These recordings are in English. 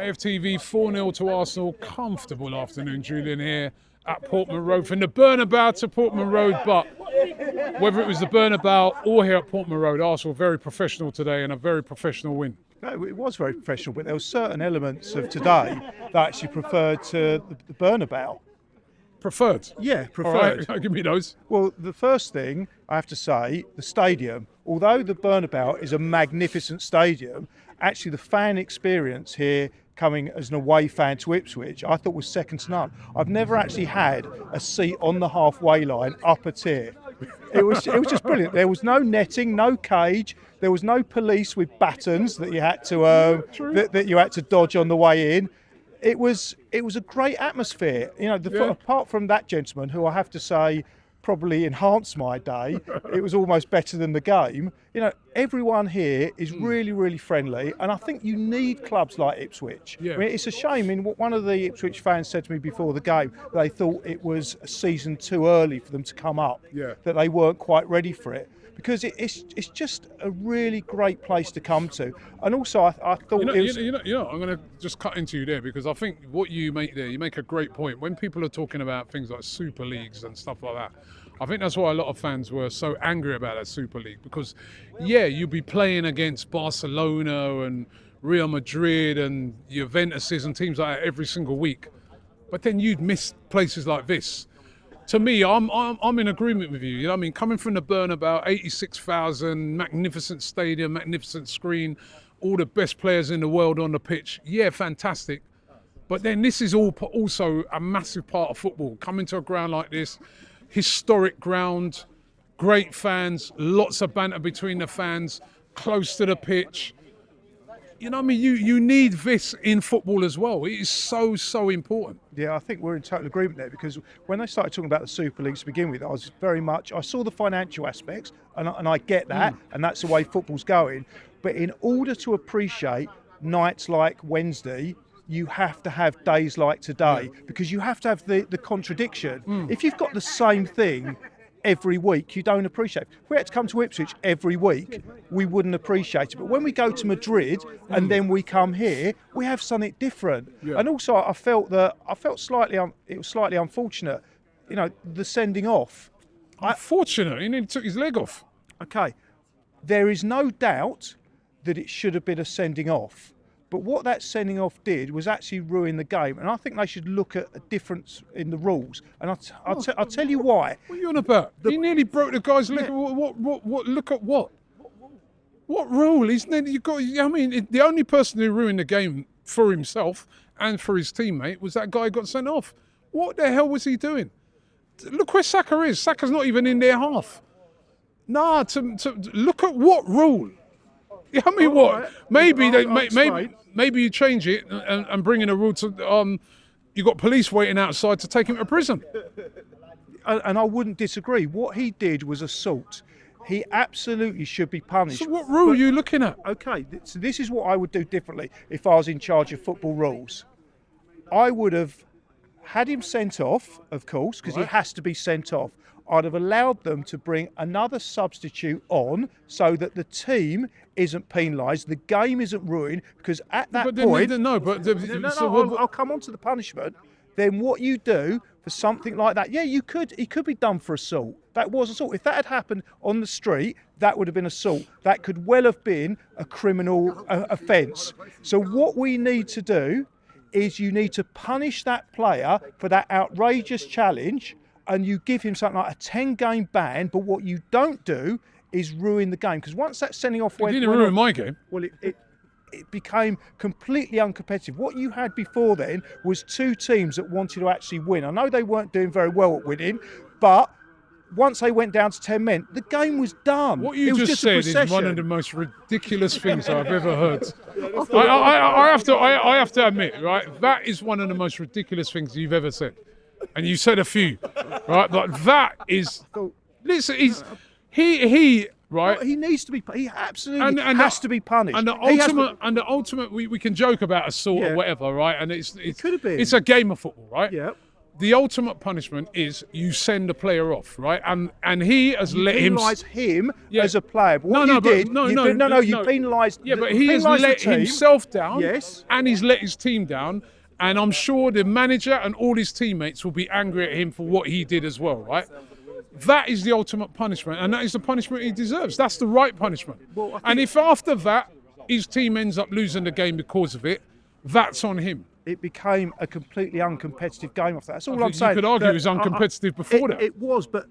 AFTV 4-0 to Arsenal. Comfortable afternoon, Julian, here at Portman Road. From the Burnabout to Portman Road, but whether it was the Burnabout or here at Portman Road, Arsenal very professional today and a very professional win. No, it was very professional, but there were certain elements of today that I actually preferred to the Burnabout. Preferred? Yeah, preferred. All right, give me those. Well, the first thing I have to say, the stadium. Although the Burnabout is a magnificent stadium, actually the fan experience here coming as an away fan to Ipswich, I thought was second to none. I've never actually had a seat on the halfway line up a tier. It was just brilliant. There was no netting, no cage. There was no police with batons that you had to that you had to dodge on the way in. It was a great atmosphere. You know, apart from that gentleman, who I have to say probably enhanced my day, it was almost better than the game. You know, everyone here is really, really friendly, and I think you need clubs like Ipswich. Yeah. I mean, it's a shame. I mean, one of the Ipswich fans said to me before the game, they thought it was a season too early for them to come up, that they weren't quite ready for it. Because it's just a really great place to come to, and also I thought I'm going to just cut into you there, because I think what you make there, you make a great point. When people are talking about things like Super Leagues and stuff like that, I think that's why a lot of fans were so angry about that Super League, because you'd be playing against Barcelona and Real Madrid and Juventus and teams like that every single week, but then you'd miss places like this. To me, I'm in agreement with you. You know what I mean? Coming from the Burnabout, 86,000, magnificent stadium, magnificent screen, all the best players in the world on the pitch. Yeah, fantastic. But then this is also a massive part of football. Coming to a ground like this, historic ground, great fans, lots of banter between the fans, close to the pitch. You know what I mean? You need this in football as well. It is so important. Yeah, I think we're in total agreement there, because when they started talking about the Super League to begin with, I saw the financial aspects, and I get that, and that's the way football's going. But in order to appreciate nights like Wednesday, you have to have days like today, because you have to have the contradiction. If you've got the same thing every week, you don't appreciate it. If we had to come to Ipswich every week, we wouldn't appreciate it. But when we go to Madrid and then we come here, we have something different. And also, I felt slightly it was slightly unfortunate, you know, the sending off. Unfortunate, he nearly took his leg off. Okay, there is no doubt that it should have been a sending off. But what that sending off did was actually ruin the game, and I think they should look at a difference in the rules. And I'll tell you why. What are you on about? He nearly broke the guy's leg. What? Look at what? What rule? You got. I mean, the only person who ruined the game for himself and for his teammate was that guy who got sent off. What the hell was he doing? Look where Saka is. Saka's not even in their half. Nah. To look at what rule. Yeah, I mean, what? Maybe you change it and bring in a rule to you got police waiting outside to take him to prison. And I wouldn't disagree. What he did was assault. He absolutely should be punished. So what rule are you looking at? Okay, so this is what I would do differently if I was in charge of football rules. I would have had him sent off, of course, because he has to be sent off. I'd have allowed them to bring another substitute on so that the team isn't penalised, the game isn't ruined, because at that point... I'll come on to the punishment. Then what you do for something like that, he could be done for assault. That was assault. If that had happened on the street, that would have been assault. That could well have been a criminal offence. So what we need to do is you need to punish that player for that outrageous challenge, and you give him something like a 10-game ban, but what you don't do is ruin the game. Because once that sending off went... It didn't ruin my game. Well, it became completely uncompetitive. What you had before then was two teams that wanted to actually win. I know they weren't doing very well at winning, but once they went down to 10 men, the game was done. What you just said is one of the most ridiculous things I've ever heard. I have to admit, right, that is one of the most ridiculous things you've ever said. And you said a few, right? Like that is. Listen, he right. Well, he needs to be. He absolutely has to be punished. And the ultimate, we can joke about assault or whatever, right? And it could have been. It's a game of football, right? Yeah. the ultimate punishment is you send a player off, right? And he has let him penalise him as a player. But what you penalised. Yeah, but he has let himself down. Yes. And he's let his team down. And I'm sure the manager and all his teammates will be angry at him for what he did as well, right? That is the ultimate punishment, and that is the punishment he deserves. That's the right punishment. And if after that his team ends up losing the game because of it, that's on him. It became a completely uncompetitive game after that. That's all I'm saying. You could argue it was uncompetitive before that. It was, but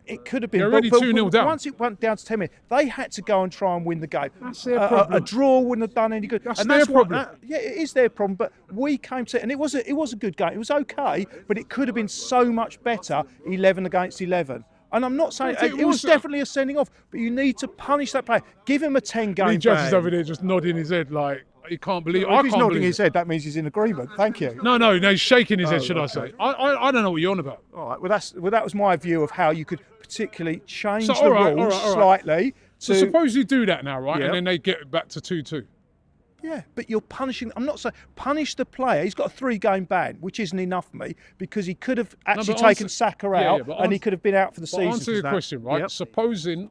it could have been. They're already 2-0 down. Once it went down to 10 minutes, they had to go and try and win the game. That's their problem. A draw wouldn't have done any good. That's their problem. Yeah, it is their problem. But we came to it, and it was a good game. It was okay, but it could have been so much better, 11 against 11. And I'm not saying it was definitely a sending off, but you need to punish that player. Give him a 10-game ban. The judge is over there just nodding his head like he can't believe it. If he's nodding his head, that means he's in agreement. Thank you. No, he's shaking his head, should I say. I don't know what you're on about. All right, well, that was my view of how you could particularly change the rules slightly. So suppose you do that now, right? Yeah. And then they get back to 2-2. Yeah, but you're punishing. I'm not saying punish the player. He's got a 3-game ban, which isn't enough for me because he could have actually taken Saka out and he could have been out for the season. Answer your question, right? Yep. Supposing,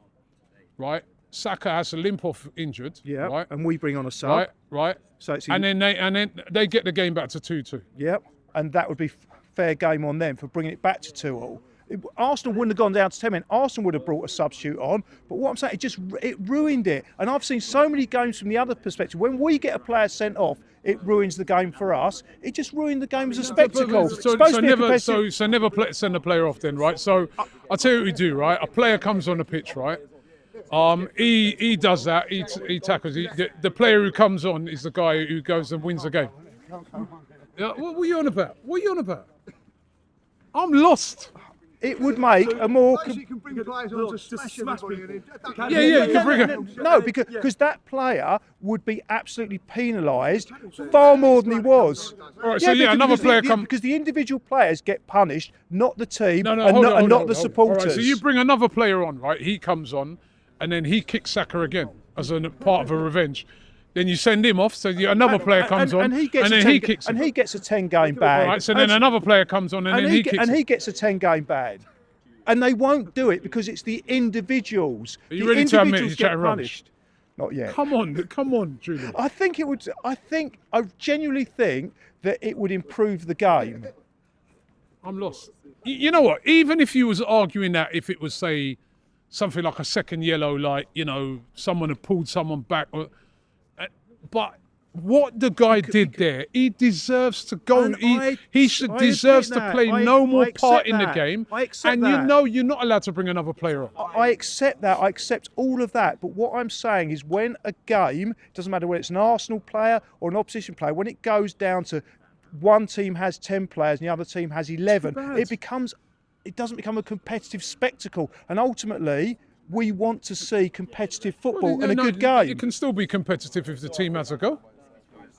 right, Saka has to limp off injured, right? And we bring on a sub, right. So it's and then they get the game back to 2-2. Yep, and that would be fair game on them for bringing it back to 2-2. Arsenal wouldn't have gone down to 10 men. Arsenal would have brought a substitute on. But what I'm saying, it ruined it. And I've seen so many games from the other perspective. When we get a player sent off, it ruins the game for us. It just ruined the game as a spectacle. So never send a player off then, right? So I'll tell you what we do, right? A player comes on the pitch, right? He does that. He tackles. The player who comes on is the guy who goes and wins the game. Yeah, what are you on about? What are you on about? I'm lost. It would make a more. You can bring players on to smash everybody. You can bring it. No, because that player would be absolutely penalised far more than he was. All right, another player comes. Because the individual players get punished, not the team, and not the supporters. All right, so you bring another player on, right? He comes on, and then he kicks Saka again as a part of a revenge. Then you send him off, so another player comes on, and he gets a 10-game ban. All right, so then another player comes on, and then he kicks him. And he gets a 10-game ban. And they won't do it because it's the individuals. Are you ready to admit you're chatting rubbish? Not yet. Come on, Julian. I genuinely think that it would improve the game. I'm lost. You know what? Even if you was arguing that if it was, say, something like a second yellow, like, someone had pulled someone back, but what the guy did there, he deserves to go. He deserves to play no more part in the game. I accept that. And you're not allowed to bring another player on. I accept that. I accept all of that. But what I'm saying is when a game, it doesn't matter whether it's an Arsenal player or an opposition player, when it goes down to one team has 10 players and the other team has 11, it doesn't become a competitive spectacle. And ultimately, we want to see competitive football and a good game. It can still be competitive if the team has a go.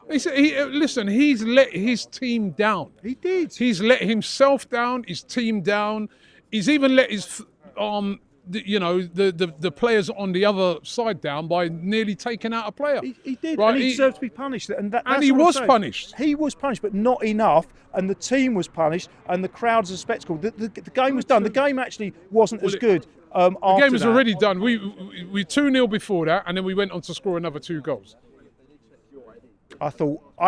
Listen, he's let his team down. He did. He's let himself down, his team down. He's even let his, the players on the other side down by nearly taking out a player. He did, right? And he deserved to be punished. And he was punished. He was punished, but not enough. And the team was punished, and the crowds a spectacle. The game was done. The game actually wasn't as good. The game was already done. We 2-0 before that, and then we went on to score another 2 goals. I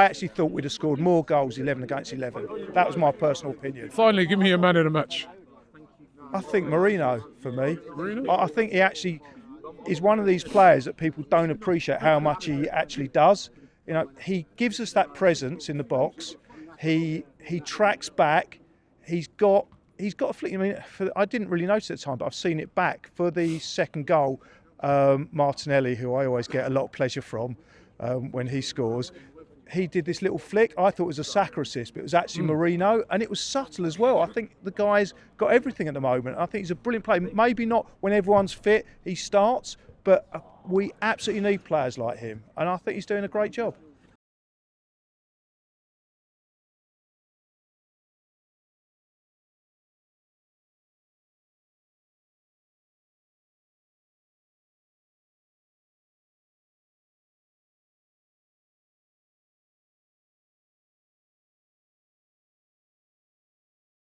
actually thought we'd have scored more goals 11 against 11. That was my personal opinion. Finally, give me a man of the match. I think Marino, for me. Marino? I think he actually is one of these players that people don't appreciate how much he actually does. He gives us that presence in the box. He tracks back. He's got a flick. I didn't really notice at the time, but I've seen it back for the second goal. Martinelli, who I always get a lot of pleasure from when he scores, he did this little flick. I thought it was a Saka assist, but it was actually Marino, and it was subtle as well. I think the guy's got everything at the moment. I think he's a brilliant player. Maybe not when everyone's fit, he starts, but we absolutely need players like him, and I think he's doing a great job.